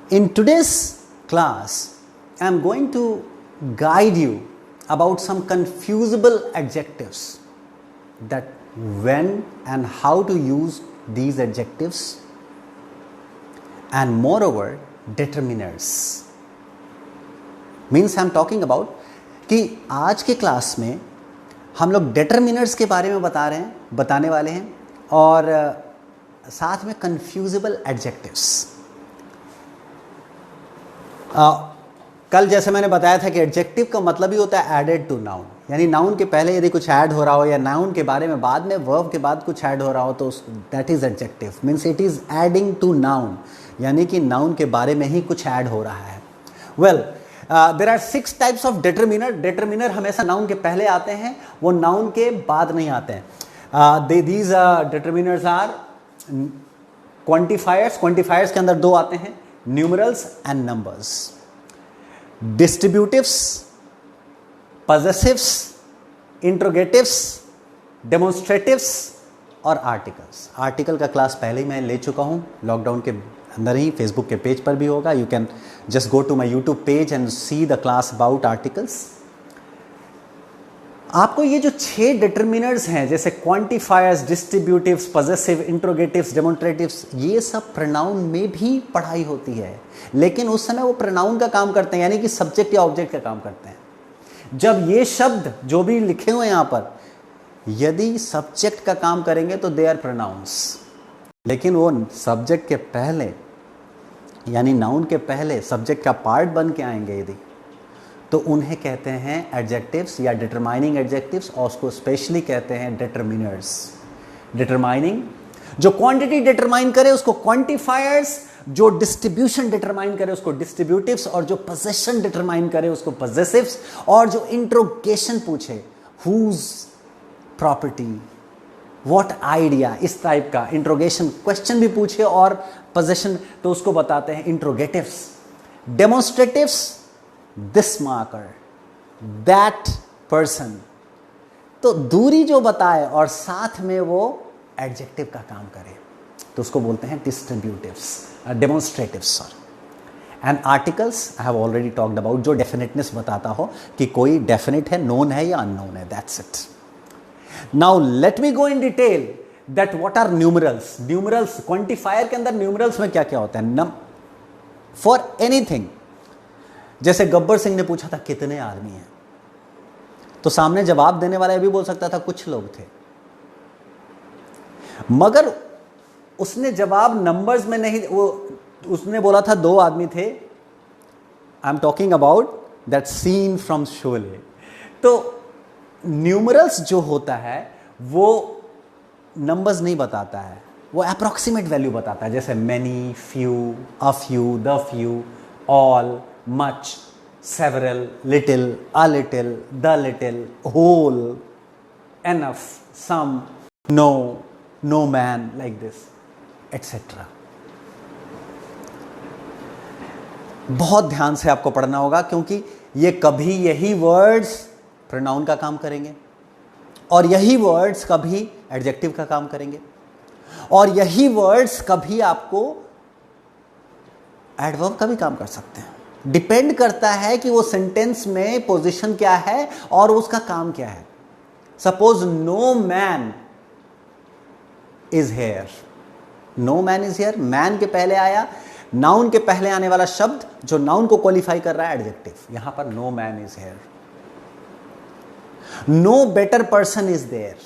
In today's class, I am going to guide you about some confusable adjectives, that when and how to use these adjectives, and moreover determiners. Means I am talking about कि आज के class में हम लोग determiners के बारे में बताने वाले हैं और साथ में confusable adjectives. कल जैसे मैंने बताया था कि एडजेक्टिव का मतलब ही होता है एडेड टू नाउन, यानी नाउन के पहले यदि कुछ ऐड हो रहा हो या नाउन के बारे में बाद में वर्ब के बाद कुछ ऐड हो रहा हो तो that is adjective. Means it is adding to noun, यानी कि नाउन के बारे में ही कुछ ऐड हो रहा है. Well, there are 6 types of determiner. Determiner हमेशा नाउन के पहले आते हैं, वो नाउन के बाद नहीं आते हैं. These determiners are quantifiers. Quantifiers के अंदर 2 आते हैं, numerals and numbers. Distributives, possessives, interrogatives, demonstratives और आर्टिकल्स. आर्टिकल का क्लास पहले ही मैं ले चुका हूं, लॉकडाउन के अंदर ही. फेसबुक के पेज पर भी होगा. You can just go to my YouTube page and see the class about articles. आपको ये जो 6 डिटरमिनर्स हैं, जैसे क्वांटिफायर्स, डिस्ट्रीब्यूटिव्स, पजेसिव, इंट्रोगेटिव्स, डेमोन्स्ट्रेटिव्स, ये सब प्रोनाउन में भी पढ़ाई होती है, लेकिन उस समय वो प्रोनाउन का काम करते हैं, यानी कि सब्जेक्ट या ऑब्जेक्ट का काम करते हैं. जब ये शब्द जो भी लिखे हुए हैं यहां पर, यदि सब्जेक्ट का काम करेंगे तो दे आर प्रोनाउंस, लेकिन वो सब्जेक्ट के पहले यानी नाउन के पहले सब्जेक्ट का पार्ट बन के आएंगे यदि, तो उन्हें कहते हैं एडजेक्टिव्स या डिटरमाइनिंग एडजेक्टिव्स, और उसको स्पेशली कहते हैं डिटरमिनर्स. डिटरमाइनिंग, जो क्वांटिटी डिटरमाइन करे उसको क्वांटिफायर्स, जो डिस्ट्रीब्यूशन डिटरमाइन करे उसको डिस्ट्रीब्यूटिव्स, और जो पोजेशन डिटरमाइन करे उसको पोजेसिव्स, और जो इंट्रोगेशन पूछे हुज प्रॉपर्टी, व्हाट आइडिया, इस टाइप का इंट्रोगेशन क्वेश्चन भी पूछे और पोजेशन, तो उसको बताते हैं इंट्रोगेटिव्स. डेमोन्स्ट्रेटिव्स, दिस मार्कर, दैट पर्सन, तो दूरी जो बताए और साथ में वो एडजेक्टिव का काम करे तो उसको बोलते हैं distributives, demonstratives. Sorry. And articles I have already talked about, जो डेफिनेटनेस बताता हो कि कोई डेफिनेट है, नोन है या अननोन है, that's it. Now let me go in detail that what are numerals. Numerals, quantifier के अंदर न्यूमरल्स में क्या क्या होता है. फॉर एनीथिंग, जैसे गब्बर सिंह ने पूछा था कितने आदमी हैं, तो सामने जवाब देने वाला ये भी बोल सकता था कुछ लोग थे, मगर उसने जवाब नंबर्स में नहीं, वो उसने बोला था 2 आदमी थे. I am talking about that scene from Sholay. तो न्यूमरल्स जो होता है वो नंबर्स नहीं बताता है, वो अप्रॉक्सीमेट वैल्यू बताता है, जैसे many, few, a few, the few, all, much, several, little, a little, the little, whole, enough, some, no, no man, like this, etc. बहुत ध्यान से आपको पढ़ना होगा, क्योंकि ये कभी यही वर्ड्स प्रोनाउन का काम करेंगे और यही वर्ड्स कभी एडजेक्टिव का काम करेंगे, और यही वर्ड्स कभी आपको एडवर्ब का भी काम कर सकते हैं. डिपेंड करता है कि वो सेंटेंस में पोजीशन क्या है और उसका काम क्या है. Suppose no man is here. No man is here, man के पहले आया, नाउन के पहले आने वाला शब्द जो नाउन को क्वालिफाई कर रहा है एडजेक्टिव. यहां पर no man is here. No better person is there.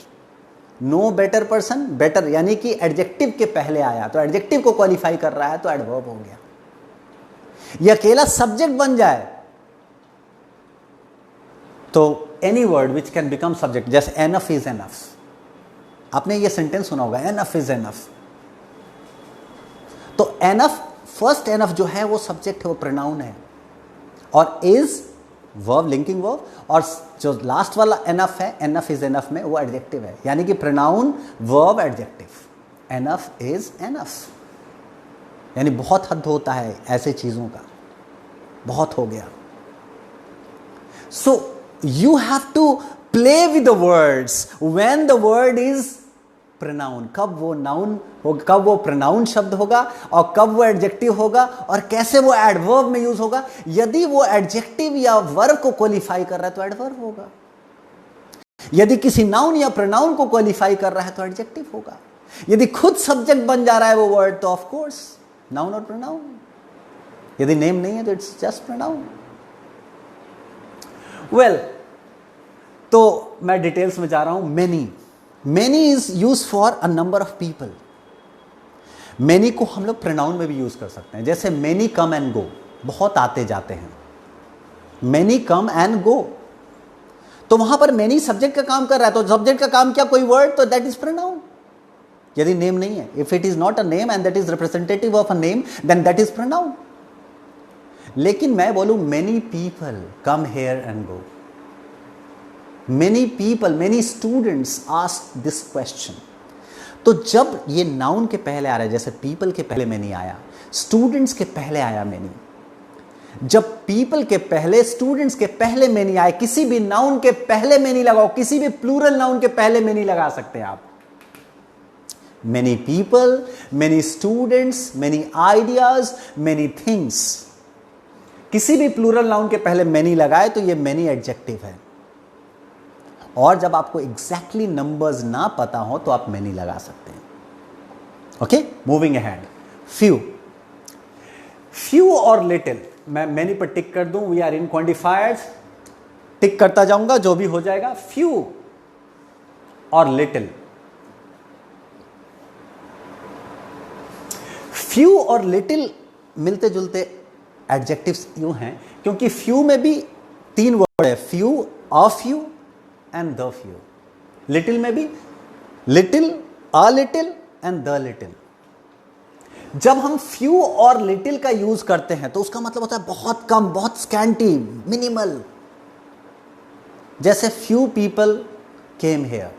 No better person, better यानी कि एडजेक्टिव के पहले आया तो एडजेक्टिव को क्वालिफाई कर रहा है तो एडवर्ब हो गया. ये अकेला सब्जेक्ट बन जाए तो any word which can become subject, जैसे एनफ इज एनफ. आपने ये सेंटेंस सुना होगा, एनफ इज एनफ. तो एनफ, फर्स्ट एनफ जो है वो सब्जेक्ट है, वो प्रोनाउन है, और इज वर्ब, लिंकिंग वर्ब, और जो लास्ट वाला एनफ है, एनफ इज एनफ में, वो एडजेक्टिव है, यानी कि pronoun, verb, adjective. Enough is enough, यानी बहुत हद होता है ऐसे चीजों का, बहुत हो गया. So you have to play with the words when the word is pronoun, कब वो नाउन होगा, कब वो प्रोनाउन शब्द होगा और कब वो एडजेक्टिव होगा और कैसे वो एडवर्ब में यूज होगा। यदि वो एडजेक्टिव या वर्ब को क्वालिफाई कर रहा है तो एडवर्ब होगा, यदि किसी नाउन या प्रोनाउन को क्वालिफाई कर रहा है तो एडजेक्टिव होगा, यदि खुद सब्जेक्ट बन जा रहा है वो वर्ड तो ऑफ कोर्स नाउन और प्रोनाउन, यदि नेम नहीं है तो इट्स जस्ट प्रोनाउन। वेल, तो मैं डिटेल्स में जा रहा हूं। Many is use for a number of people. Many को हम लोग प्रोनाउन में भी यूज कर सकते हैं, जैसे मेनी कम एंड गो, बहुत आते जाते हैं, मेनी कम एंड गो। तो वहां पर मेनी सब्जेक्ट का काम कर रहा है, तो सब्जेक्ट का काम क्या, कोई वर्ड, तो दैट इज प्रोनाउन। यदि नेम नहीं है, if it is not a name and that is representative of a name, then that is pronoun. लेकिन मैं बोलूं many people come here and go, many people, many students ask this question, तो जब ये noun के पहले आ रहा है, जैसे पीपल के पहले मेनी आया, स्टूडेंट्स के पहले आया मेनी, जब पीपल के पहले, स्टूडेंट्स के पहले मेनी आए, किसी भी नाउन के पहले मेनी लगाओ, किसी भी प्लूरल नाउन के पहले मेनी लगा सकते हैं आप। Many people, many students, many ideas, many things, किसी भी प्लूरल नाउन के पहले मेनी लगाए तो ये मेनी एडजेक्टिव है। और जब आपको एग्जैक्टली नंबर्स ना पता हो तो आप मेनी लगा सकते हैं। Okay, moving ahead. फ्यू और लिटिल, मैं मेनी पर टिक कर दूं, वी आर इन क्वांटिफायर्स, टिक करता जाऊंगा, जो भी हो जाएगा। फ्यू और लिटिल, फ्यू और लिटिल मिलते जुलते एडजेक्टिव्स यूं हैं क्योंकि फ्यू में भी तीन वर्ड है, few, a few and the few. Little में भी little, a little and the little. जब हम फ्यू और लिटिल का यूज करते हैं तो उसका मतलब होता है बहुत कम, बहुत स्कैंटी, मिनिमल। जैसे few people came here,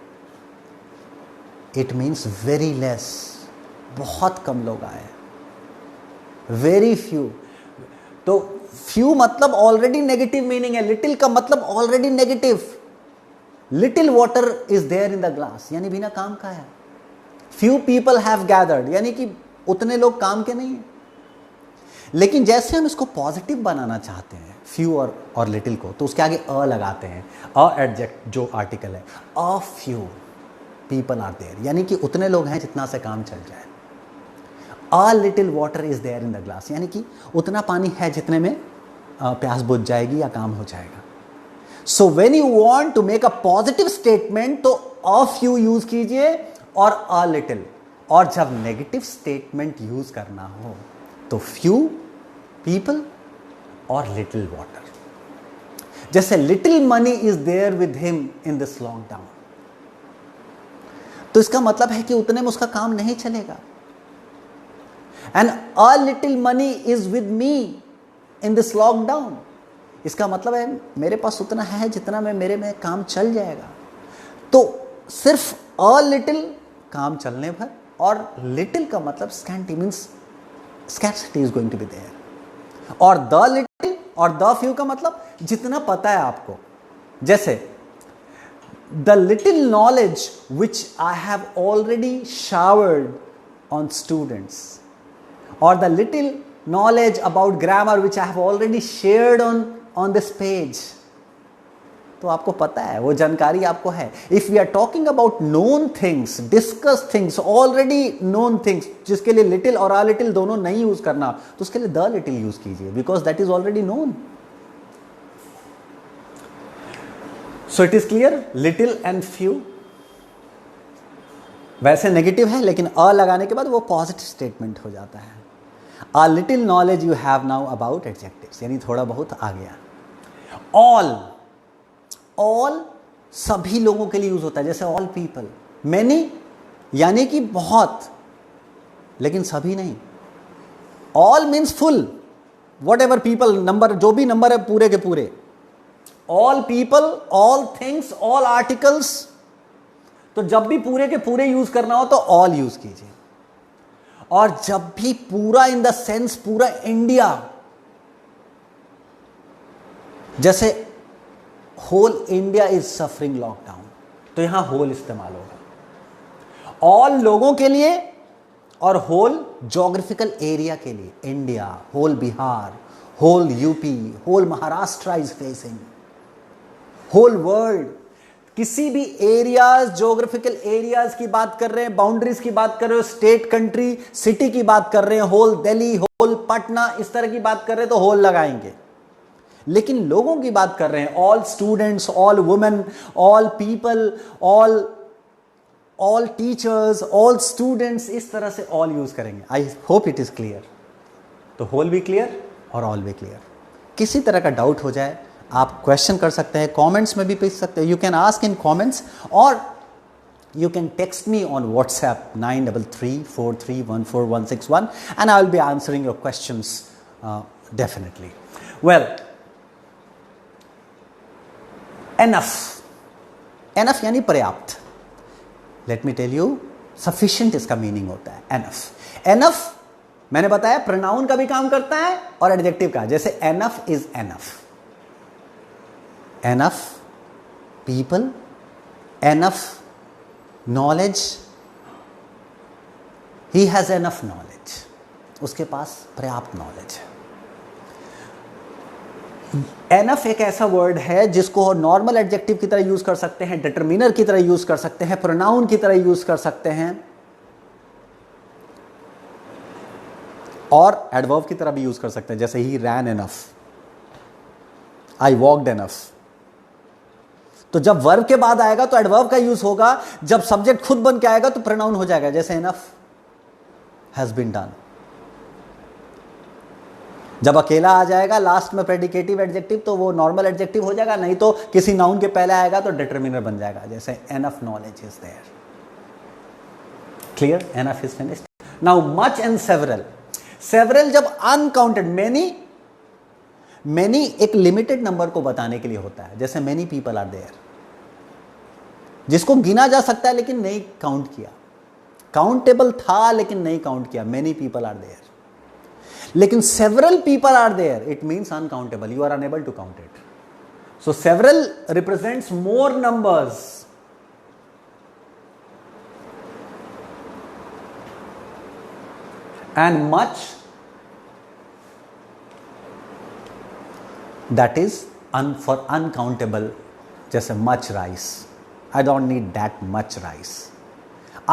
it means very less, बहुत कम लोग आए, वेरी फ्यू। तो फ्यू मतलब ऑलरेडी नेगेटिव मीनिंग है, लिटिल का मतलब already negative. Little water is there in the glass, यानी बिना काम का है। फ्यू पीपल हैव गैदर्ड, यानी कि उतने लोग काम के नहीं हैं। लेकिन जैसे हम इसको पॉजिटिव बनाना चाहते हैं फ्यू और लिटिल को, तो उसके आगे अ लगाते हैं, अ एडजेक्ट जो आर्टिकल है, a few people are there, यानी कि उतने लोग हैं जितना से काम चल जाए। A little water is there in the glass, यानी कि उतना पानी है जितने में प्यास बुझ जाएगी या काम हो जाएगा। So when you want to make a positive statement तो अ फ्यू यूज कीजिए और अ लिटिल, और जब नेगेटिव स्टेटमेंट यूज करना हो तो फ्यू पीपल और लिटिल वाटर। जैसे little money is there with him in this lockdown, तो इसका मतलब है कि उतने में उसका काम नहीं चलेगा। And a little money is with me in this lockdown, इसका मतलब है मेरे पास उतना है जितना में मेरे में काम चल जाएगा। तो सिर्फ अ लिटिल काम चलने भर, और लिटिल का मतलब scanty, means scarcity is going to be there. और द लिटिल और द फ्यू का मतलब जितना पता है आपको। जैसे the little knowledge which I have already showered on students, or the little knowledge about grammar which I have already shared on this page। तो आपको पता है, वो जानकारी आपको है। If we are talking about known things, discussed things, already known things, जिसके लिए little और a little दोनों नहीं यूज करना, तो उसके लिए the little यूज कीजिए, because that is already known। So it is clear, little and few वैसे नेगेटिव है, लेकिन अ लगाने के बाद वो पॉजिटिव स्टेटमेंट हो जाता है। A little knowledge you have now about adjectives, यानी थोड़ा बहुत आ गया। all सभी लोगों के लिए यूज होता है, जैसे all people। many यानी कि बहुत, लेकिन सभी नहीं। all means full, whatever people, number जो भी नंबर है पूरे के पूरे। all people, all things, all articles, तो जब भी पूरे के पूरे यूज करना हो तो all यूज कीजिए। और जब भी पूरा इन द सेंस पूरा इंडिया, जैसे whole India is suffering lockdown, तो यहां होल इस्तेमाल होगा। ऑल लोगों के लिए और होल जोग्राफिकल एरिया के लिए, India, whole Bihar, whole UP, whole Maharashtra is facing, whole world, किसी भी एरियाज, जोग्राफिकल एरियाज की बात कर रहे हैं, बाउंड्रीज की बात कर रहे हो, स्टेट, कंट्री, सिटी की बात कर रहे हैं, होल दिल्ली, होल पटना, इस तरह की बात कर रहे हैं तो होल लगाएंगे। लेकिन लोगों की बात कर रहे हैं, all students, all women, all people, all teachers, all students, इस तरह से ऑल यूज करेंगे। I hope it is clear. तो होल भी क्लियर और ऑल भी क्लियर। किसी तरह का डाउट हो जाए आप क्वेश्चन कर सकते हैं, कमेंट्स में भी पूछ सकते हैं, you can ask in comments, और you can text me on WhatsApp 9334314161 and I will be answering your questions definitely. Well, enough यानी पर्याप्त। Let me tell you, sufficient इसका मीनिंग होता है enough मैंने बताया प्रोनाउन का भी काम करता है और एडजेक्टिव का। जैसे enough is enough people, enough knowledge, he has enough knowledge, उसके पास पर्याप्त नॉलेज है। enough एक ऐसा वर्ड है जिसको नॉर्मल एडजेक्टिव की तरह यूज कर सकते हैं, डिटरमिनर की तरह यूज कर सकते हैं, प्रोनाउन की तरह यूज कर सकते हैं, और एडवर्ब की तरह भी यूज कर सकते हैं। जैसे ही ran enough, I walked enough। तो जब वर्ब के बाद आएगा तो एडवर्ब का यूज होगा, जब सब्जेक्ट खुद बन के आएगा तो प्रोनाउन हो जाएगा। जैसे enough has been done। जब अकेला आ जाएगा लास्ट में प्रेडिकेटिव एडजेक्टिव तो वो नॉर्मल एडजेक्टिव हो जाएगा, नहीं तो किसी नाउन के पहले आएगा तो डिटरमिनर बन जाएगा। जैसे enough knowledge is there। Clear? enough is finished। now much and several जब अनकाउंटेड, मेनी एक लिमिटेड नंबर को बताने के लिए होता है। जैसे मेनी पीपल आर देयर, जिसको गिना जा सकता है लेकिन नहीं काउंट किया, काउंटेबल था लेकिन नहीं काउंट किया, मेनी पीपल आर देयर। लेकिन several people are there, it means uncountable, you are unable to count it. So several represents more numbers. and much, that is for uncountable। जैसे much rice, I don't need that much rice।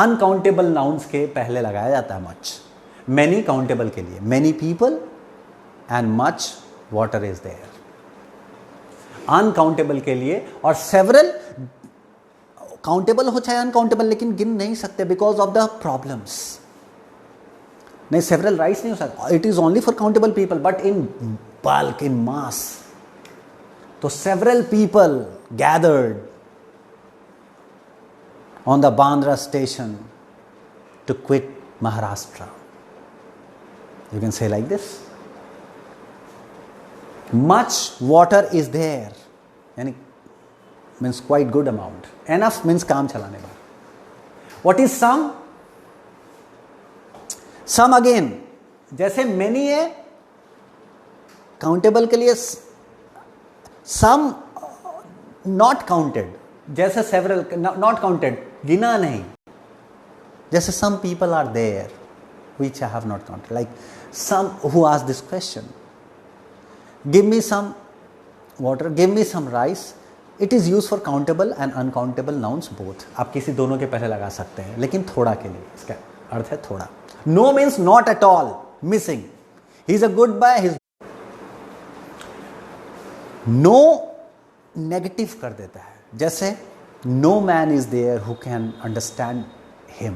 uncountable nouns के पहले लगाया जाता है much। many countable के लिए, many people and much water is there। uncountable के लिए, और several countable हो चाहे uncountable, लेकिन गिन नहीं सकते because of the problems। नहीं, सेवरल राइट्स नहीं हो सकता, it is only for countable people, but in bulk, in mass. तो several people gathered on the Bandra station to quit Maharashtra. You can say like this, much water is there, यानी means quite good amount. Enough means काम चलाने वाला। What is some? Some again, जैसे many है countable के लिए, some not counted, जैसे several not counted, गिना नहीं। जैसे some people are there which I have not counted, like some who ask this question, give me some water, give me some rice। It is used for countable and uncountable nouns both। आप किसी दोनों के पहले लगा सकते हैं, लेकिन थोड़ा के लिए, इसका अर्थ है थोड़ा। No means not at all, missing, he is a good boy, he is no negative कर देता है। जैसे no man is there who can understand him।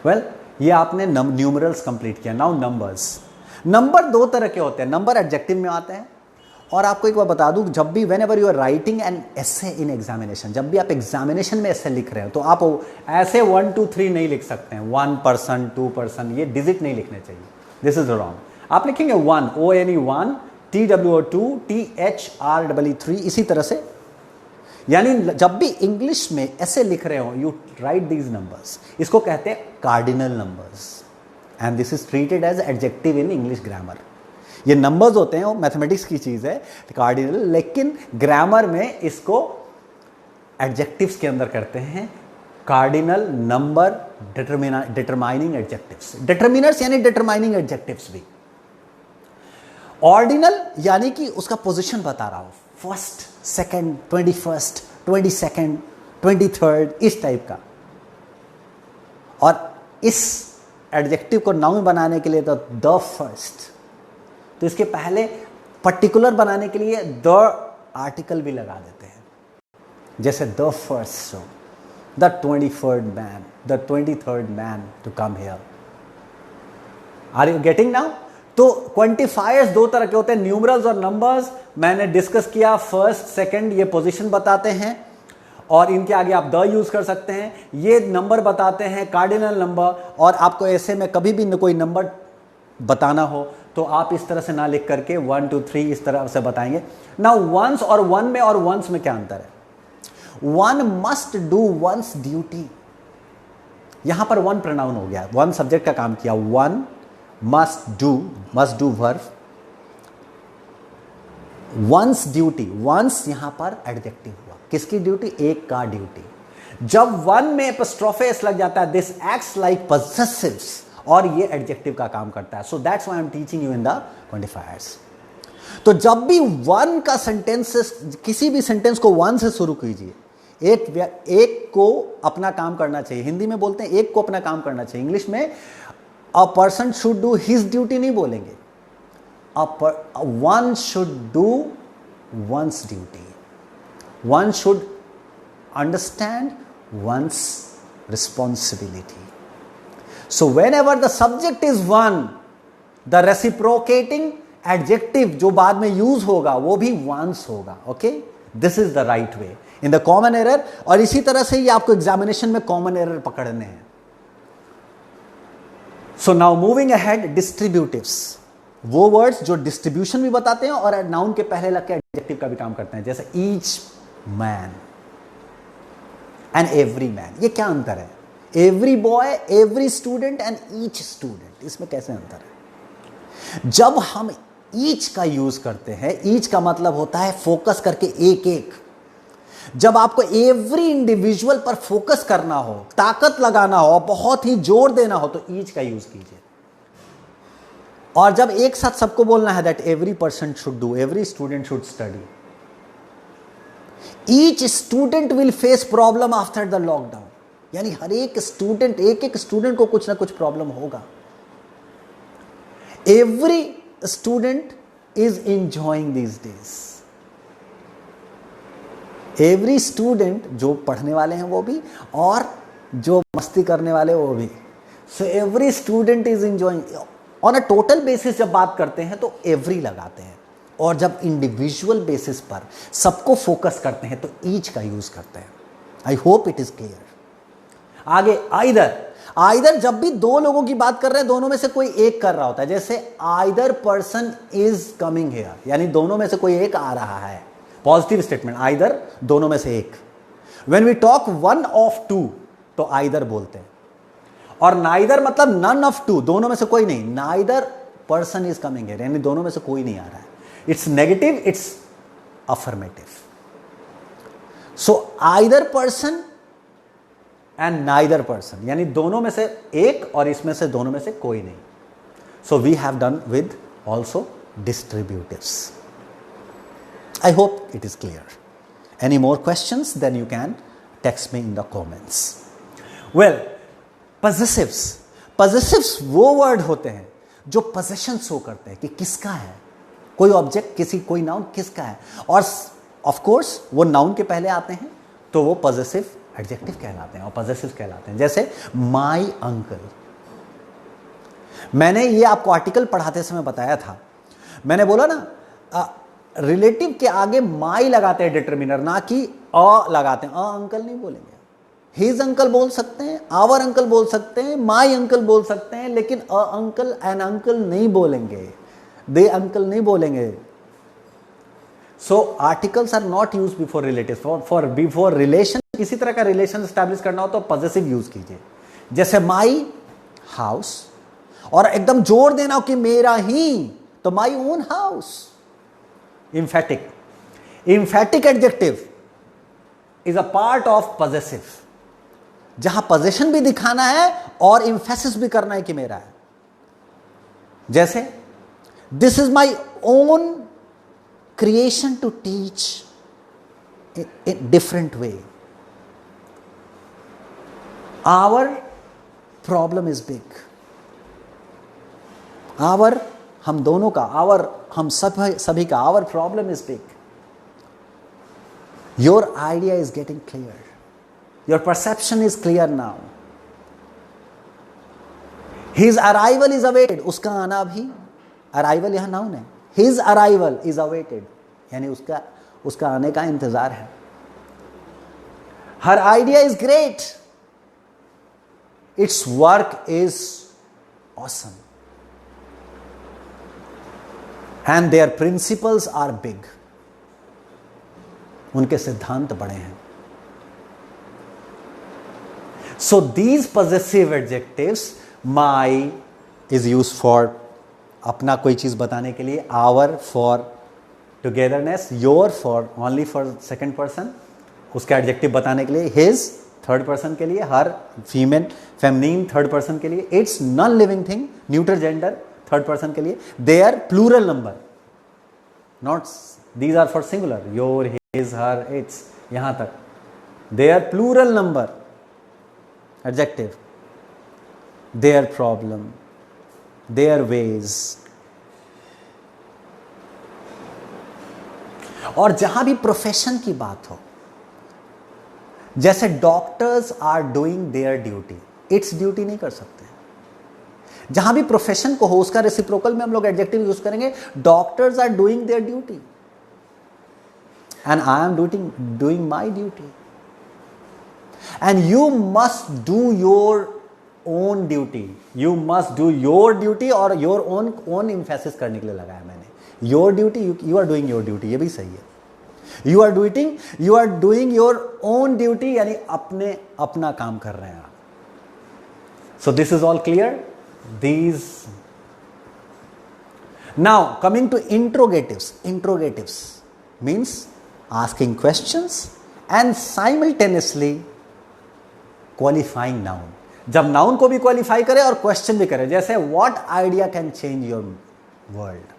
Well, ये आपने न्यूमरल्स कंप्लीट किया। Now numbers. नंबर दो तरह के होते हैं, नंबर एडजेक्टिव में आते हैं, और आपको एक बार बता दूं, जब भी whenever you are writing an essay in examination, जब भी आप एग्जामिनेशन में एसे लिख रहे हो तो आप ऐसे 1 2 3 नहीं लिख सकते हैं, 1%, 2%, ये डिजिट नहीं लिखने चाहिए, दिस इज रॉन्ग। आप लिखेंगे 1, ONE 1, TWO 2, THREE 3, इसी तरह से। यानी जब भी इंग्लिश में ऐसे लिख रहे हो, यू राइट दीज नंबर्स, इसको कहते हैं cardinal numbers, and this is treated as adjective in English grammar. ये नंबर्स होते हैं, वो मैथमेटिक्स की चीज़ है कार्डिनल, लेकिन ग्रामर में इसको एडजेक्टिव्स के अंदर करते हैं cardinal, number, determining adjectives. Determiners यानी डिटरमाइनिंग एडजेक्टिव्स भी। ऑर्डिनल यानी कि उसका पोजीशन बता रहा हूं, first, second, 21st, 22nd, 23rd, इस टाइप का। और इस एडजेक्टिव को नाउन बनाने के लिए तो द फर्स्ट, तो इसके पहले पर्टिकुलर बनाने के लिए द आर्टिकल भी लगा देते हैं, जैसे the first show, the 23rd man to come here. Are you getting now? तो क्वांटिफायर्स दो तरह के होते हैं, न्यूमरल्स और नंबर्स। मैंने डिस्कस किया, फर्स्ट, सेकंड ये पोजीशन बताते हैं, और इनके आगे आप द यूज कर सकते हैं। ये नंबर बताते हैं, कार्डिनल नंबर। और आपको ऐसे में कभी भी कोई नंबर बताना हो तो आप इस तरह से ना लिख करके 1 2 3 इस तरह से बताएंगे। नाउ वंस और वन में और वंस में क्या अंतर है? One must do one's duty, यहां पर वन प्रोनाउन हो गया, वन सब्जेक्ट का काम किया। One must do verb, one's duty, one's यहां पर एडजेक्टिव हुआ। किसकी ड्यूटी? एक का ड्यूटी। जब वन में एपोस्ट्रोफे एस लग जाता है, दिस एक्ट्स लाइक पजेसिव्स, और ये एडजेक्टिव का काम करता है। So that's why I am teaching you in the quantifiers. तो जब भी वन का सेंटेंसेस, किसी भी सेंटेंस को वन से शुरू कीजिए, एक को अपना काम करना चाहिए। हिंदी में बोलते हैं एक को अपना काम करना चाहिए, इंग्लिश में a person should do his duty नहीं बोलेंगे, one should do one's duty, one should understand one's responsibility. So whenever the subject is one, the reciprocating adjective जो बाद में यूज होगा वो भी once होगा। Okay, this is the right way in the common error. और इसी तरह से ही आपको एग्जामिनेशन में कॉमन एरर पकड़ने हैं। सो नाउ मूविंग अहेड, डिस्ट्रीब्यूटिव्स, वो वर्ड्स जो डिस्ट्रीब्यूशन भी बताते हैं और नाउन के पहले लग के एडजेक्टिव का भी काम करते हैं, जैसे each man and every man. ये क्या अंतर है? Every boy, every student and each student, इसमें कैसे अंतर है? जब हम ईच का यूज करते हैं, ईच का मतलब होता है फोकस करके एक एक। जब आपको एवरी इंडिविजुअल पर फोकस करना हो, ताकत लगाना हो, बहुत ही जोर देना हो, तो ईच का यूज कीजिए। और जब एक साथ सबको बोलना है that every person should do, every student should study, each student will face problem after the lockdown, यानी हर एक स्टूडेंट, एक एक स्टूडेंट को कुछ ना कुछ प्रॉब्लम होगा। Every student is enjoying these days, every student, जो पढ़ने वाले हैं वो भी और जो मस्ती करने वाले वो भी। So every student is enjoying. On a total basis जब बात करते हैं तो एवरी लगाते हैं, और जब इंडिविजुअल बेसिस पर सबको फोकस करते हैं तो ईच का यूज करते हैं। I hope it is clear. आगे आइदर जब भी दो लोगों की बात कर रहे हैं, दोनों में से कोई एक कर रहा होता है, जैसे either person is coming here, यानी दोनों में से कोई एक आ रहा है, पॉजिटिव स्टेटमेंट, आइदर दोनों में से एक। When we talk one of two तो आइदर बोलते हैं, और नाइदर मतलब नन ऑफ टू, दोनों में से कोई नहीं, neither person is coming here, यानी दोनों में से कोई नहीं आ रहा है। It's negative, it's affirmative. So either person and neither person, यानी दोनों में से एक और इसमें से दोनों में से कोई नहीं। So we have done with also distributives. I hope it is clear. Any more questions? Then you can text me in the comments. Well, possessives. Possessives वो word होते हैं जो possession show करते हैं कि किसका है, कोई ऑब्जेक्ट, कोई नाउन किसका है, और ऑफ कोर्स वो नाउन के पहले आते हैं तो वो possessive एडजेक्टिव कहलाते हैं और possessive कहलाते हैं। जैसे माई अंकल, मैंने ये आपको आर्टिकल पढ़ाते समय बताया था। मैंने बोला ना रिलेटिव के आगे माई लगाते हैं डिटरमिनर, ना कि अ लगाते हैं। अंकल नहीं बोलेंगे, हिज अंकल बोल सकते हैं, आवर अंकल बोल सकते हैं, माई अंकल बोल सकते हैं, लेकिन अ अंकल एन अंकल नहीं बोलेंगे, दे अंकल नहीं बोलेंगे। So articles are not use before relative. For before relation, किसी तरह का रिलेशन स्टैब्लिश करना हो तो पॉजेसिव यूज कीजिए, जैसे माई हाउस, और एकदम जोर देना हो कि मेरा ही, तो my own house. emphatic adjective is a part of possessive, जहां पोजीशन भी दिखाना है और इंफेसिस भी करना है कि मेरा है। जैसे this is my own creation to teach in different way. Our problem is big. Our, हम दोनों का, आवर, हम सभी का, our problem is big. Your idea is getting clear, your perception is clear now. His arrival is awaited, उसका आना भी, arrival यहां नाउन है, हिज अराइवल इज अवेटेड, यानी उसका आने का इंतजार है। Her idea is great, its work is awesome, and their principles are big, उनके सिद्धांत बड़े हैं। So these possessive adjectives, my is use for अपना कोई चीज बताने के लिए, our for togetherness, your for only for second person, उसका एडजेक्टिव बताने के लिए, हिज थर्ड पर्सन के लिए, her female feminine third person के लिए, its non living thing neutral gender third person के लिए, their plural number, not these are for singular, your, his, her, its, यहां तक, their plural number adjective, their problem, their ways. और जहां भी profession की बात हो, जैसे doctors are doing their duty, its duty नहीं कर सकते। जहां भी प्रोफेशन को हो, उसका रेसिप्रोकल में हम लोग एडजेक्टिव यूज करेंगे, doctors are doing their duty and I am doing my duty, and you must do your own duty, you must do your duty, और योर ओन एम्फेसिस करने के लिए लगाया मैंने, your duty, you are doing your duty, ये भी सही है। You are doing your own duty, यानी अपना काम कर रहे हैं आप। So this is all clear. These now coming to interrogatives. Interrogatives means asking questions and simultaneously qualifying noun, जब नाउन को भी क्वालिफाई करे और क्वेश्चन भी करे, जैसे what idea can change your world,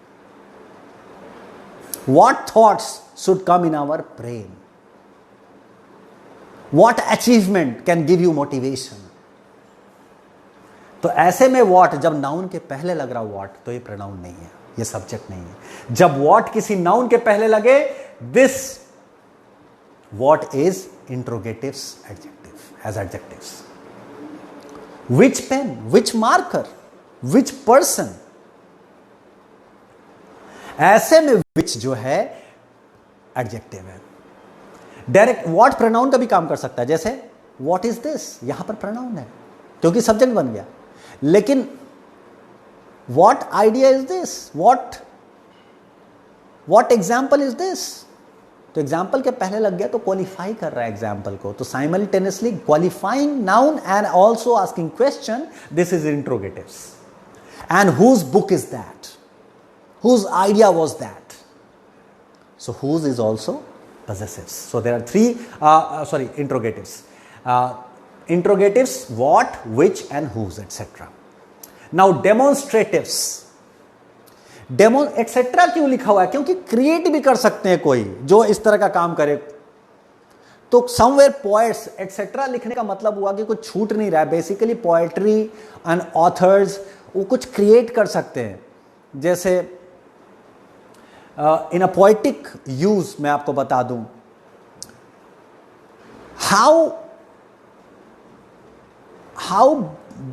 what thoughts should come in our brain, what achievement can give you motivation। तो ऐसे में what जब नाउन के पहले लग रहा what, तो ये प्रोनाउन नहीं है, ये सब्जेक्ट नहीं है। जब what किसी नाउन के पहले लगे, this what is interrogatives adjective as adjectives। which pen, which marker, which person, ऐसे में विच जो है एडजेक्टिव है। डायरेक्ट व्हाट प्रोनाउन का भी काम कर सकता है, जैसे व्हाट इज दिस, यहां पर प्रोनाउन है क्योंकि सब्जेक्ट बन गया। लेकिन what idea is this, what example is this, तो एग्जाम्पल के पहले लग गया तो क्वालिफाई कर रहा है एग्जाम्पल को, तो simultaneously qualifying noun and also asking question, this is interrogatives. And whose book is that, whose idea was that, so whose is also possessives। so there are three interrogatives, interrogatives what, which and whose etc। now demonstratives, etc क्यों लिखा हुआ है, क्योंकि create भी कर सकते हैं कोई जो इस तरह का काम करे, तो समवेयर पोएट्स एटसेट्रा लिखने का मतलब हुआ कि कुछ छूट नहीं रहा है। बेसिकली पोएट्री एंड ऑथर्स वो कुछ क्रिएट कर सकते हैं, जैसे इन अ पोएटिक यूज मैं आपको बता दूं, how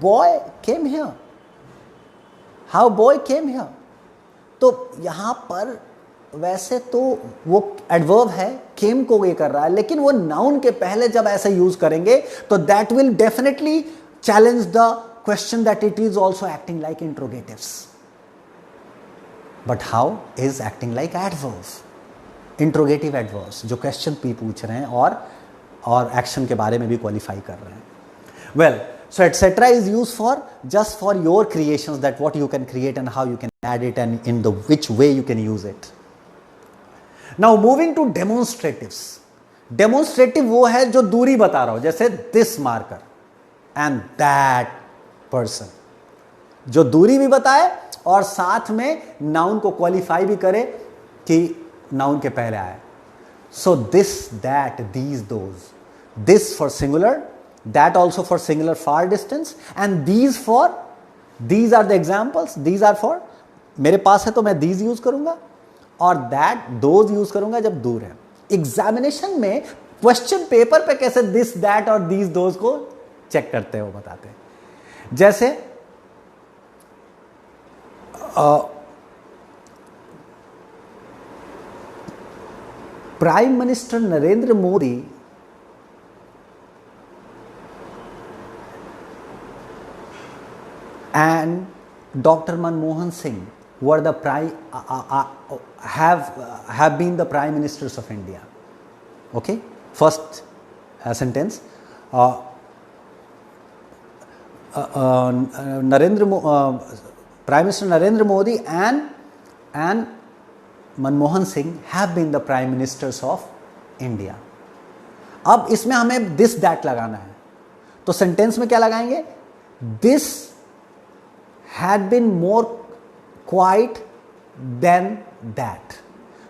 boy came here, how boy came here, तो यहां पर वैसे तो वो एडवर्ब है, केम को ये कर रहा है, लेकिन वो नाउन के पहले जब ऐसे यूज करेंगे तो that will definitely challenge the question that it is also acting like interrogatives. But how is acting like adverbs, interrogative adverbs जो क्वेश्चन भी पूछ रहे हैं और एक्शन के बारे में भी क्वालिफाई कर रहे हैं। Well, so etc is used for just for your creations, that what you can create and how you can add it and in the which way you can use it। now moving to demonstratives। demonstrative वो है जो दूरी बता रहा हो, जैसे this marker, and that person, जो दूरी भी बताए और साथ में नाउन को क्वालिफाई भी करे कि नाउन के पहले आए. So this, that, these, those. This for singular, that also for singular far distance, and these for, these are the examples, these are for मेरे पास है तो मैं दीज यूज करूंगा, और दैट, दोज यूज करूंगा जब दूर है. एग्जामिनेशन में क्वेश्चन पेपर पे कैसे दिस, दैट और दीज, दोज को चेक करते हैं वो बताते हैं. जैसे prime minister Narendra Modi and Dr. Manmohan Singh were the have been the prime ministers of India. Okay, first sentence. Prime Minister Narendra Modi and Manmohan Singh have been the prime ministers of India. अब इसमें हमें this that लगाना है, तो sentence में क्या लगाएंगे? This had been more quiet than that.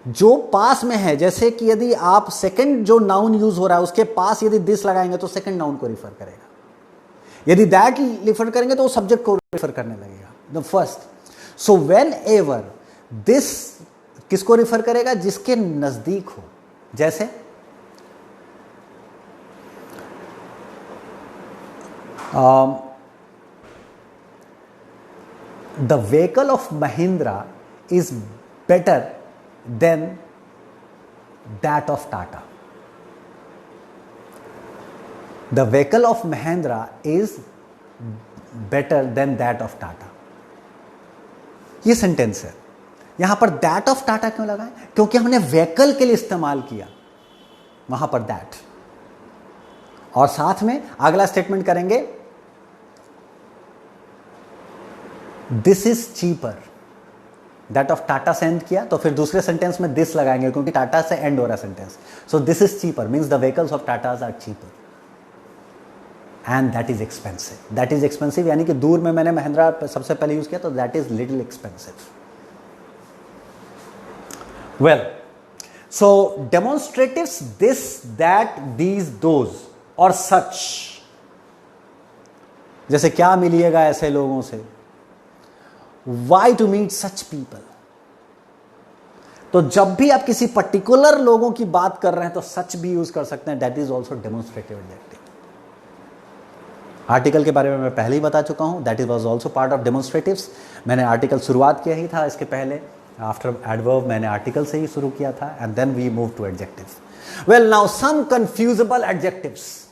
जो पास में है, जैसे कि यदि आप सेकंड जो नाउन यूज हो रहा है उसके पास यदि दिस लगाएंगे तो सेकंड नाउन को रिफर करेगा, यदि दैट रिफर करेंगे तो वो सब्जेक्ट को रिफर करने लगेगा, the first. So when ever this किसको रिफर करेगा? जिसके नजदीक हो. जैसे the vehicle of Mahindra is better than that of Tata. The vehicle of Mahindra is better than that of Tata. ये सेंटेंस है. यहां पर that of Tata क्यों लगा है? क्योंकि हमने vehicle के लिए इस्तेमाल किया, वहां पर that. और साथ में अगला स्टेटमेंट करेंगे this is cheaper. That of Tata से एंड किया तो फिर दूसरे सेंटेंस में दिस लगाएंगे क्योंकि टाटा से एंड हो रहा sentence. So this is cheaper means the vehicles of Tata's are cheaper and that is expensive. That is expensive यानी कि दूर में मैंने महिंद्रा सबसे पहले यूज किया तो that is little expensive. Well, so demonstratives this, that, these, those और सच. जैसे क्या मिलिएगा ऐसे लोगों से, Why to meet such people? तो जब भी आप किसी पर्टिकुलर लोगों की बात कर रहे हैं तो सच भी यूज कर सकते हैं. That is also demonstrative adjective. Article के बारे में मैं पहले ही बता चुका हूं. That is was also part of demonstratives. मैंने आर्टिकल शुरुआत किया ही था इसके पहले. आफ्टर एडवर्ब मैंने आर्टिकल से ही शुरू किया था and then we move to adjective. Well, now some confusable adjectives.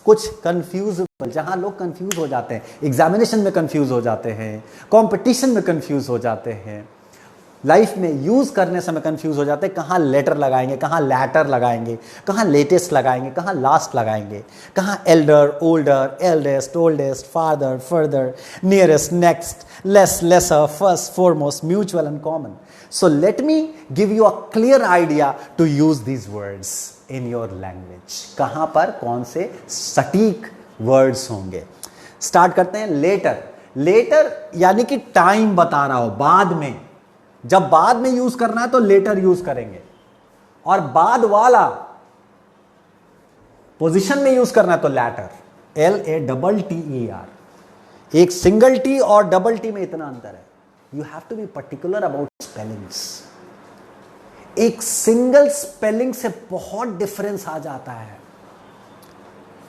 कुछ कंफ्यूजेबल, जहां लोग कंफ्यूज हो जाते हैं, एग्जामिनेशन में कंफ्यूज हो जाते हैं, कंपटीशन में कंफ्यूज हो जाते हैं, लाइफ में यूज करने समय कंफ्यूज हो जाते हैं. कहां लेटर लगाएंगे, कहां लैटर लगाएंगे, कहां लेटेस्ट लगाएंगे, कहां लास्ट लगाएंगे, कहां elder, older, eldest, oldest, farther, further, nearest, next, less, lesser, first, foremost, mutual and common. So let me give you a clear idea to use these words in your language. कहां पर कौन से सटीक words होंगे. Start करते हैं. Letter. Letter यानी कि टाइम बता रहा हो, बाद में. जब बाद में यूज करना है तो लेटर यूज करेंगे, और बाद वाला पोजीशन में यूज करना है तो लैटर. LATTER. एक सिंगल टी और डबल टी में इतना अंतर है. You have to be particular about spellings. एक सिंगल स्पेलिंग से बहुत डिफरेंस आ जाता है.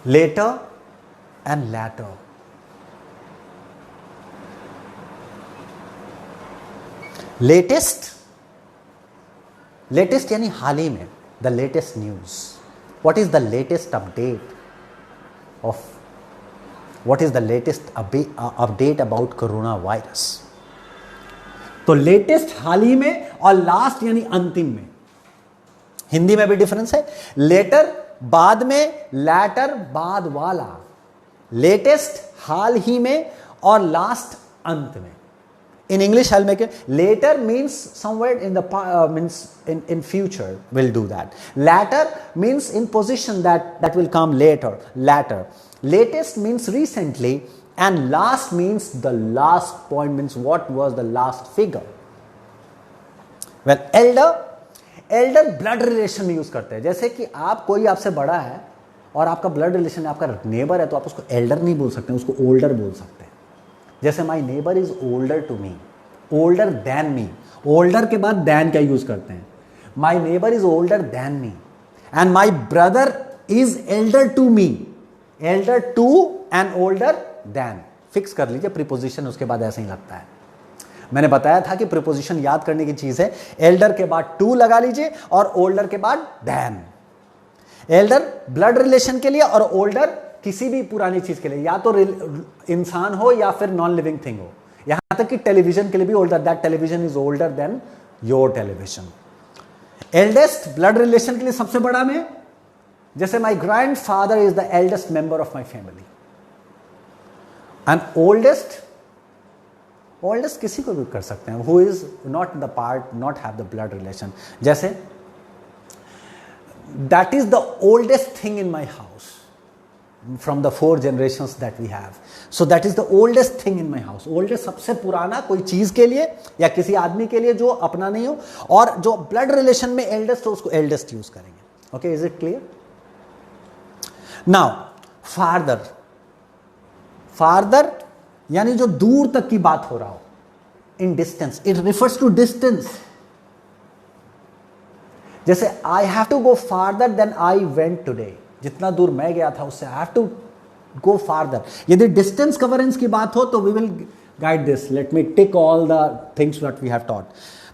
Letter and latter. Latest. Latest यानी हाल ही में, the latest news. What is the latest update of, what is the latest update about corona virus. तो लेटेस्ट हाल ही में और लास्ट यानी अंतिम में. हिंदी में भी डिफरेंस है. लेटर बाद में, लैटर बाद वाला. लेटेस्ट हाल ही में और लास्ट अंत में. In English, I'll make it. Later means somewhere in the means in future. We'll do that. Latter means in position that will come later. Latter. latest means recently, and last means the last point, means what was the last figure. Well, elder blood relation में use करते हैं। जैसे कि आप, कोई आपसे बड़ा है और आपका ब्लड रिलेशन है, आपका नेबर है, तो आप उसको एल्डर नहीं बोल सकते, उसको ओल्डर बोल सकते हैं। जैसे my neighbour is older to me, older than me. Older के बाद देन क्या यूज करते हैं? My neighbour is older than me and my brother is elder to me. Elder to and older than, fix कर लीजिए preposition, उसके बाद ऐसे ही लगता है। मैंने बताया था कि प्रीपोजिशन याद करने की चीज है। एल्डर के बाद टू लगा लीजिए और ओल्डर के बाद देन। एल्डर ब्लड रिलेशन के लिए और ओल्डर किसी भी पुरानी चीज के लिए, या तो इंसान हो या फिर नॉन लिविंग थिंग हो। यहां तक कि टेलीविजन के लिए भी older, that television is older than your television. Eldest blood relation के लिए सबसे बड़ा में, जैसे my grandfather is the eldest member of my family. And oldest किसी को भी कर सकते हैं, who is not the part, not have the blood relation. जैसे that is the oldest thing in my house from the 4 generations that we have, so that is the oldest thing in my house. Oldest सबसे पुराना कोई चीज के लिए या किसी आदमी के लिए जो अपना नहीं हो, और जो ब्लड रिलेशन में एल्डेस्ट हो उसको एल्डेस्ट यूज करेंगे। Okay, is it clear? Now farther यानी जो दूर तक की बात हो रहा हो, in distance, it refers to distance. जैसे I have to go farther than I went today, जितना दूर मैं गया था उससे I have to go farther. यदि डिस्टेंस कवरेंस की बात हो तो we will guide this, let me tick all the things what we have taught.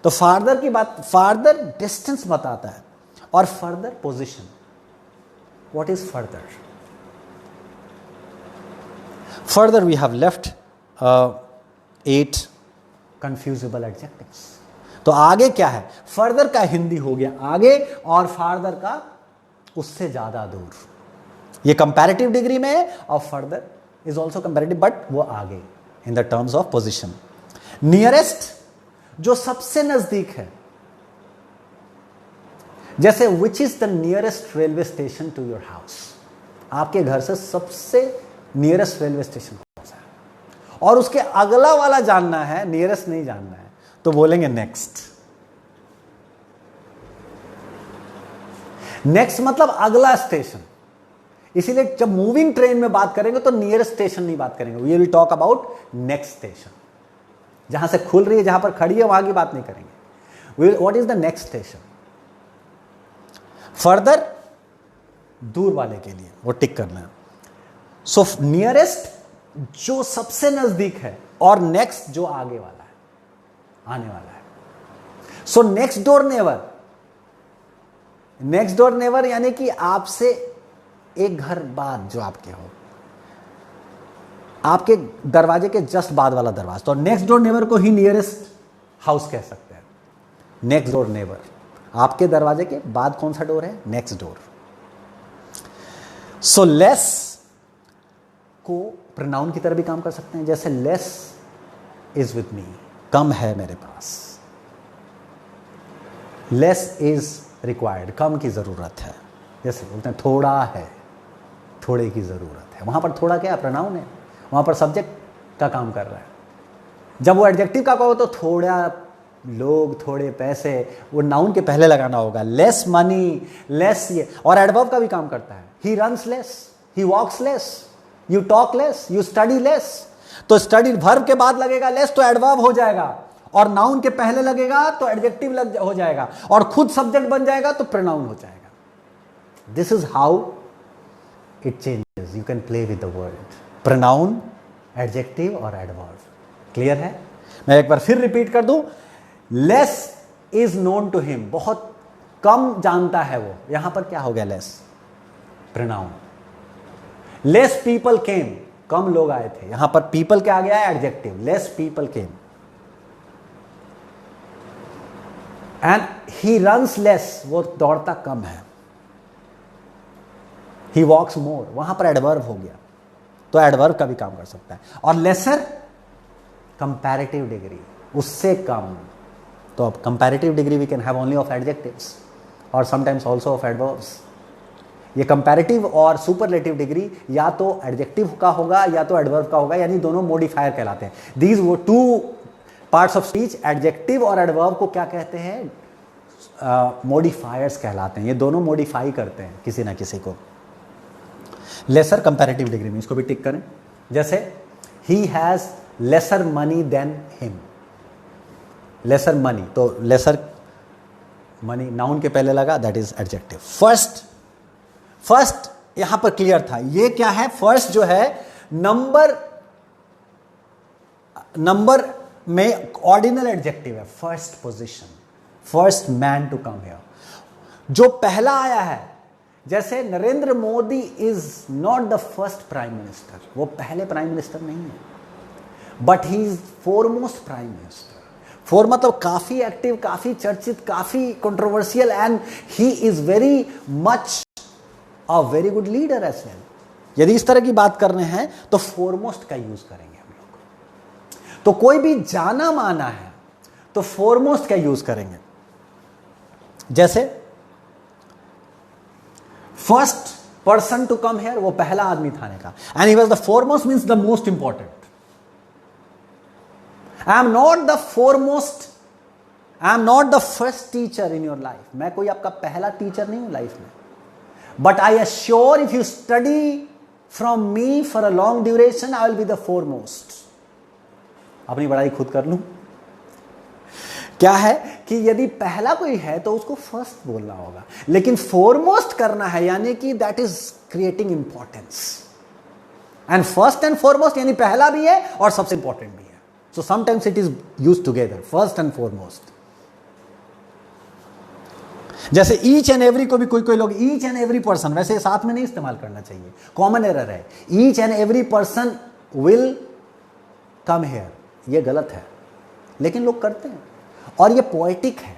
तो फार्दर की बात, फार्दर डिस्टेंस बताता है, और further position. What is further? Further we have left 8 confusable adjectives. तो आगे क्या है? फर्दर का हिंदी हो गया आगे, और फार्दर का उससे ज्यादा दूर। ये कंपैरेटिव डिग्री में है, और further is also comparative, but वो आगे in the terms of position. Nearest जो सबसे नजदीक है, जैसे which is the nearest railway station to your house. आपके घर से सबसे नियरेस्ट रेलवे स्टेशन कौन सा है, और उसके अगला वाला जानना है, नियरेस्ट नहीं जानना है, तो बोलेंगे नेक्स्ट। नेक्स्ट मतलब अगला स्टेशन। इसीलिए जब मूविंग ट्रेन में बात करेंगे तो नियरेस्ट स्टेशन नहीं बात करेंगे, we will talk about next station. जहां से खुल रही है, जहां पर खड़ी है, वहां की बात नहीं करेंगे। What is the next station? Further दूर वाले के लिए वो टिक करना है। सो नियरेस्ट जो सबसे नजदीक है, और नेक्स्ट जो आगे वाला है, आने वाला है। So next door never, next door never यानी कि आपसे एक घर बाद जो आपके हो, आपके दरवाजे के जस्ट बाद वाला दरवाजा, तो नेक्स्ट डोर नेबर को ही नियरेस्ट हाउस कह सकते हैं। नेक्स्ट डोर नेबर, आपके दरवाजे के बाद कौन सा डोर है? Next door. सो लेस को प्रोनाउन की तरह भी काम कर सकते हैं, जैसे लेस इज विथ मी, कम है मेरे पास। लेस इज रिक्वायर्ड, कम की जरूरत है। जैसे बोलते हैं थोड़ा है, थोड़े की जरूरत है। वहां पर थोड़ा क्या है? प्रोनाउन है, वहां पर सब्जेक्ट का काम कर रहा है। जब वो एडजेक्टिव का कहो तो थोड़ा लोग, थोड़े पैसे, वो नाउन के पहले लगाना होगा। लेस मनी, लेस ये, और एडवर्ब का भी काम करता है। He runs less, he walks less, you talk less, you study less. तो स्टडी वर्ब के बाद लगेगा लेस तो एडवर्ब हो जाएगा, और नाउन के पहले लगेगा तो एडजेक्टिव हो जाएगा, और खुद सब्जेक्ट बन जाएगा तो प्रोनाउन हो जाएगा। This is how it changes, you can play with the word, pronoun, adjective और एडवर्ब। क्लियर है? मैं एक बार फिर रिपीट कर दूं, less is known to him, बहुत कम जानता है वो। यहां पर क्या हो गया? Less pronoun. Less people came, कम लोग आए थे, यहां पर पीपल क्या आ गया है? Adjective. Less people came. And he runs less, वो दौड़ता कम है। ही वॉक्स मोर, वहां पर एडवर्ब हो गया, तो एडवर्ब का भी काम कर सकता है। और लेसर कंपैरेटिव डिग्री, उससे कम। तो अब comparative degree we can have only of adjectives और समटाइम्स आल्सो ऑफ एडवर्ब्स। ये कंपैरेटिव और सुपरलेटिव डिग्री या तो एडजेक्टिव का होगा या तो एडवर्ब का होगा, यानी दोनों मॉडिफायर कहलाते हैं। दीज वो two parts of speech, adjective और एडवर्ब को क्या कहते हैं? मॉडिफायर्स कहलाते हैं। ये दोनों मॉडिफाई करते हैं किसी ना किसी को। लेसर कंपैरेटिव डिग्री में, इसको भी टिक करें। जैसे he has lesser money than him, lesser money, तो लेसर मनी नाउन के पहले लगा, दैट इज एडजेक्टिव। फर्स्ट यहां पर क्लियर था। ये क्या है? फर्स्ट जो है नंबर में ऑर्डिनल एडजेक्टिव है, first position, first man to come here, जो पहला आया है। जैसे Narendra Modi is not the first prime minister, वो पहले प्राइम मिनिस्टर नहीं है, but he is foremost prime minister. Fore मतलब काफी एक्टिव, काफी चर्चित, काफी controversial, and he is very much a very good leader as well. यदि इस तरह की बात कर रहे हैं तो फोरमोस्ट का यूज करेंगे हम लोग। तो कोई भी जाना माना है तो फोरमोस्ट का यूज करेंगे। जैसे first person to come here, वो पहला आदमी था आने का, and he was the foremost means the most important. I am not the foremost, I am not the first teacher in your life, मैं कोई आपका पहला टीचर नहीं हूं लाइफ में, but I assure if you study from me for a long duration I will be the foremost. अपनी बड़ाई खुद कर लूं। क्या है कि यदि पहला कोई है तो उसको फर्स्ट बोलना होगा, लेकिन फोरमोस्ट करना है यानी कि that is creating importance. And first and foremost यानी पहला भी है और सबसे इंपॉर्टेंट भी है। So sometimes it is used together, first and foremost. जैसे ईच एंड एवरी को भी कोई लोग ईच एंड एवरी पर्सन, वैसे साथ में नहीं इस्तेमाल करना चाहिए, कॉमन एरर है। Each and every person will come here, ये गलत है, लेकिन लोग करते हैं। और ये पोएटिक है।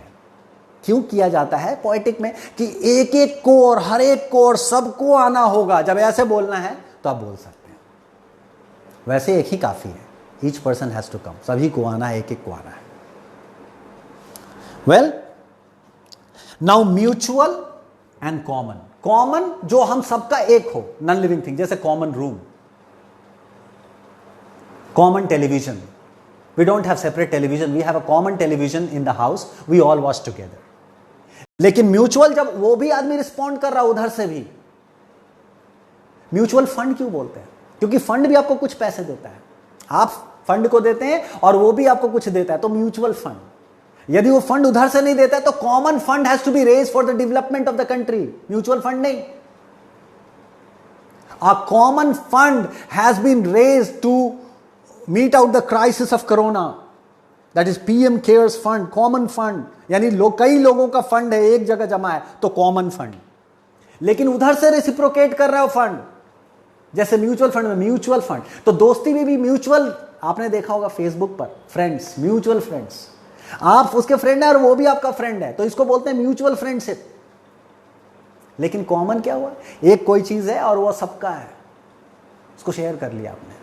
क्यों किया जाता है पोएटिक में? कि एक एक को और हर एक को और सबको आना होगा। जब ऐसे बोलना है तो आप बोल सकते हैं, वैसे एक ही काफी है, each person has to come, सभी को आना है, एक एक को आना है। Well, now mutual and common. Common जो हम सबका एक हो, नॉन लिविंग थिंग, जैसे common room, common television. We don't have separate television, we have a common television in the house, we all watch together. लेकिन म्यूचुअल, जब वो भी आदमी रिस्पॉन्ड कर रहा उधर से भी, म्यूचुअल फंड क्यों बोलते हैं? क्योंकि फंड भी आपको कुछ पैसे देता है, आप फंड को देते हैं और वो भी आपको कुछ देता है, तो म्यूचुअल फंड। यदि वो फंड उधर से नहीं देता है तो common fund has to be raise for the development of the country, mutual fund नहीं। A common fund has been raised to meet out the crisis of corona, that is PM cares fund, common fund, यानी कई लोगों का fund है, एक जगह जमा है, तो कॉमन फंड। लेकिन उधर से रेसिप्रोकेट कर रहा है फंड, जैसे म्यूचुअल फंड में म्यूचुअल फंड। तो दोस्ती में भी म्यूचुअल, आपने देखा होगा फेसबुक पर फ्रेंड्स, म्यूचुअल फ्रेंड्स, आप उसके फ्रेंड है और वो भी आपका फ्रेंड है, तो इसको बोलते हैं म्यूचुअल फ्रेंडशिप। लेकिन कॉमन क्या हुआ? एक कोई चीज है और वो सबका है, उसको शेयर कर लिया आपने,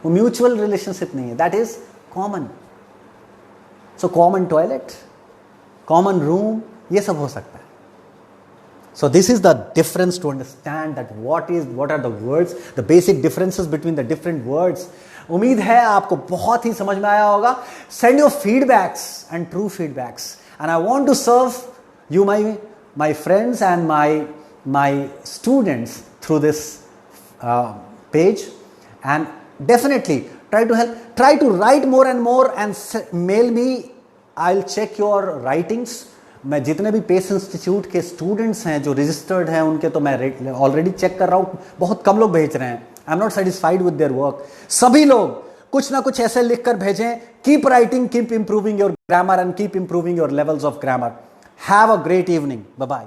वो म्यूचुअल रिलेशनशिप नहीं है, that is common. So common toilet, common room, ये सब हो सकता है। So this is the difference to understand that what are the words, the basic differences between the different words. उम्मीद है आपको बहुत ही समझ में आया होगा। Send your feedbacks and true feedbacks, and I want to serve you my friends and my students through this page, and definitely try to help, try to write more and more and mail me, I'll check your writings। मैं जितने भी pace institute के students हैं जो registered हैं उनके तो मैं ऑलरेडी चेक कर रहा हूँ, बहुत कम लोग भेज रहे हैं, आई am not satisfied with their work. सभी लोग कुछ ना कुछ ऐसे लिख कर भेजें, keep writing, keep improving your grammar and keep improving your levels of grammar. Have a great evening. Bye-bye.